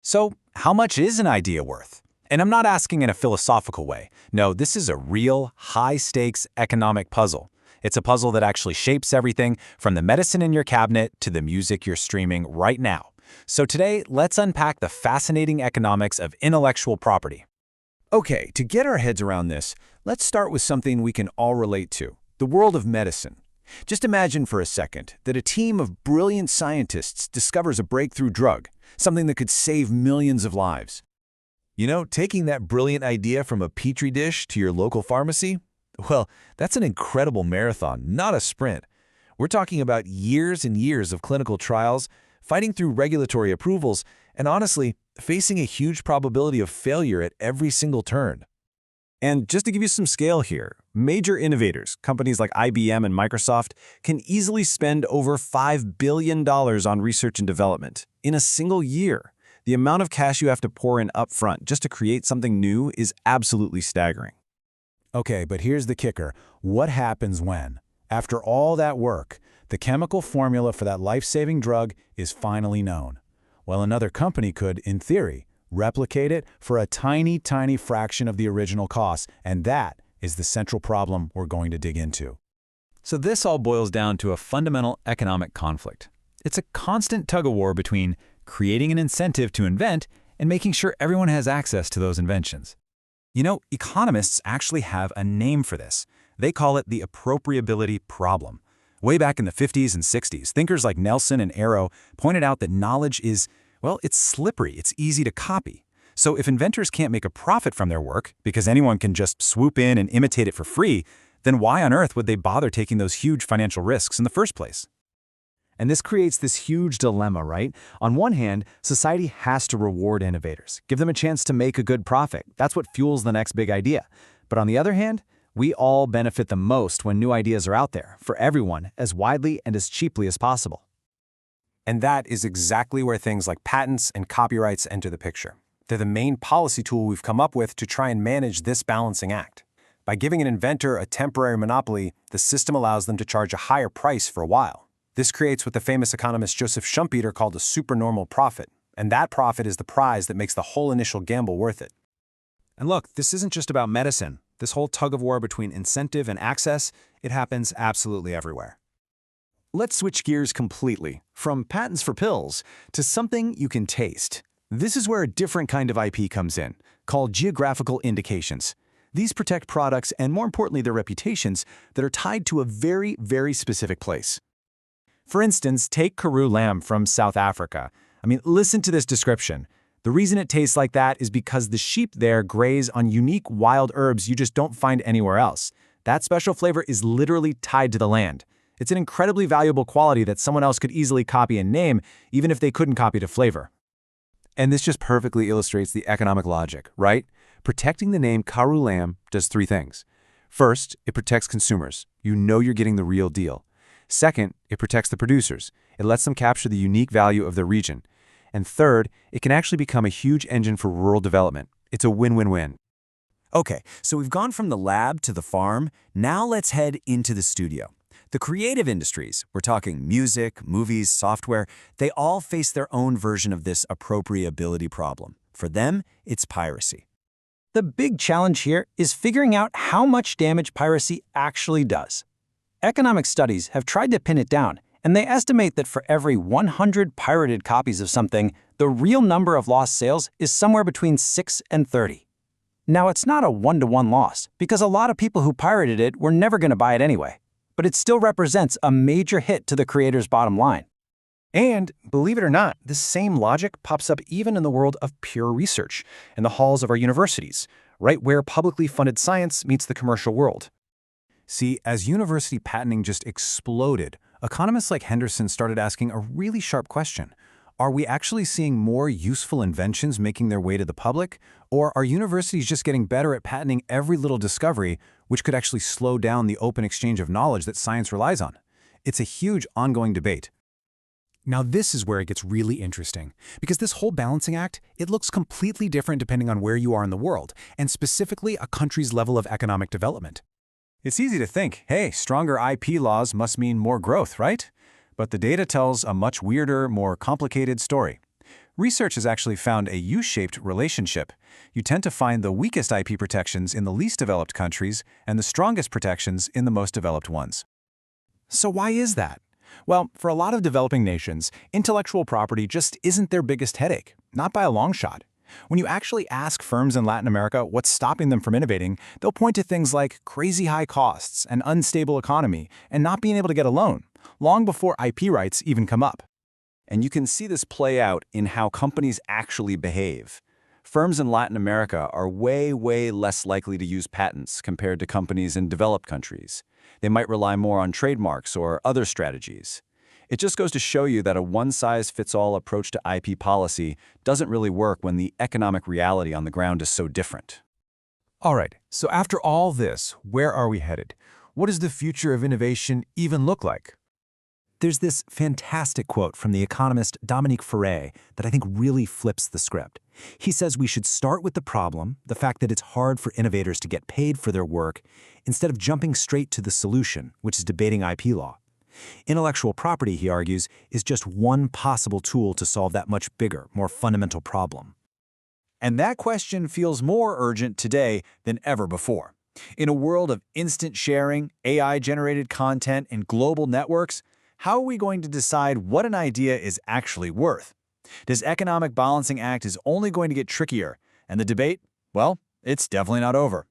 So, how much is an idea worth? And I'm not asking in a philosophical way. No, this is a real, high-stakes economic puzzle. It's a puzzle that actually shapes everything from the medicine in your cabinet to the music you're streaming right now. So today, let's unpack the fascinating economics of intellectual property. Okay, to get our heads around this, let's start with something we can all relate to, the world of medicine. Just imagine for a second that a team of brilliant scientists discovers a breakthrough drug, something that could save millions of lives. You know, taking that brilliant idea from a petri dish to your local pharmacy? Well, that's an incredible marathon, not a sprint. We're talking about years and years of clinical trials, fighting through regulatory approvals, and honestly, facing a huge probability of failure at every single turn. And just to give you some scale here, major innovators, companies like IBM and Microsoft, can easily spend over $5 billion on research and development in a single year. The amount of cash you have to pour in upfront just to create something new is absolutely staggering. Okay, but here's the kicker. What happens when, after all that work, the chemical formula for that life-saving drug is finally known? Well, another company could, in theory, replicate it for a tiny, tiny fraction of the original cost, and that is the central problem we're going to dig into. So this all boils down to a fundamental economic conflict. It's a constant tug-of-war between creating an incentive to invent and making sure everyone has access to those inventions. You know, economists actually have a name for this. They call it the appropriability problem. Way back in the 50s and 60s, thinkers like Nelson and Arrow pointed out that knowledge is, well, it's slippery, it's easy to copy. So if inventors can't make a profit from their work, because anyone can just swoop in and imitate it for free, then why on earth would they bother taking those huge financial risks in the first place? And this creates this huge dilemma, right? On one hand, society has to reward innovators, give them a chance to make a good profit. That's what fuels the next big idea. But on the other hand, we all benefit the most when new ideas are out there, for everyone, as widely and as cheaply as possible. And that is exactly where things like patents and copyrights enter the picture. They're the main policy tool we've come up with to try and manage this balancing act. By giving an inventor a temporary monopoly, the system allows them to charge a higher price for a while. This creates what the famous economist Joseph Schumpeter called a supernormal profit, and that profit is the prize that makes the whole initial gamble worth it. And look, this isn't just about medicine. This whole tug-of-war between incentive and access, it happens absolutely everywhere. Let's switch gears completely, from patents for pills to something you can taste. This is where a different kind of IP comes in, called geographical indications. These protect products and, more importantly, their reputations that are tied to a very, very specific place. For instance, take Karoo lamb from South Africa. I mean, listen to this description. The reason it tastes like that is because the sheep there graze on unique wild herbs you just don't find anywhere else. That special flavor is literally tied to the land. It's an incredibly valuable quality that someone else could easily copy and name, even if they couldn't copy the flavor. And this just perfectly illustrates the economic logic, right? Protecting the name Karoo lamb does three things. First, it protects consumers. You know you're getting the real deal. Second, it protects the producers. It lets them capture the unique value of their region. And third, it can actually become a huge engine for rural development. It's a win-win-win. Okay, so we've gone from the lab to the farm. Now let's head into the studio. The creative industries, we're talking music, movies, software, they all face their own version of this appropriability problem. For them, it's piracy. The big challenge here is figuring out how much damage piracy actually does. Economic studies have tried to pin it down, and they estimate that for every 100 pirated copies of something, the real number of lost sales is somewhere between 6 and 30. Now, it's not a one-to-one loss, because a lot of people who pirated it were never going to buy it anyway, but it still represents a major hit to the creator's bottom line. And, believe it or not, this same logic pops up even in the world of pure research, in the halls of our universities, right where publicly funded science meets the commercial world. See, as university patenting just exploded, economists like Henderson started asking a really sharp question. Are we actually seeing more useful inventions making their way to the public? Or are universities just getting better at patenting every little discovery, which could actually slow down the open exchange of knowledge that science relies on? It's a huge ongoing debate. Now this is where it gets really interesting, because this whole balancing act, it looks completely different depending on where you are in the world, and specifically a country's level of economic development. It's easy to think, hey, stronger IP laws must mean more growth, right? But the data tells a much weirder, more complicated story. Research has actually found a U-shaped relationship. You tend to find the weakest IP protections in the least developed countries and the strongest protections in the most developed ones. So why is that? Well, for a lot of developing nations, intellectual property just isn't their biggest headache, not by a long shot. When you actually ask firms in Latin America what's stopping them from innovating, they'll point to things like crazy high costs, an unstable economy, and not being able to get a loan, long before IP rights even come up. And you can see this play out in how companies actually behave. Firms in Latin America are way less likely to use patents compared to companies in developed countries. They might rely more on trademarks or other strategies. It just goes to show you that a one-size-fits-all approach to IP policy doesn't really work when the economic reality on the ground is so different. All right, so after all this, where are we headed? What does the future of innovation even look like? There's this fantastic quote from the economist Dominique Ferret that I think really flips the script. He says we should start with the problem, the fact that it's hard for innovators to get paid for their work, instead of jumping straight to the solution, which is debating IP law. Intellectual property, he argues, is just one possible tool to solve that much bigger, more fundamental problem. And that question feels more urgent today than ever before. In a world of instant sharing, AI-generated content, and global networks, how are we going to decide what an idea is actually worth? This economic balancing act is only going to get trickier, and the debate, well, it's definitely not over.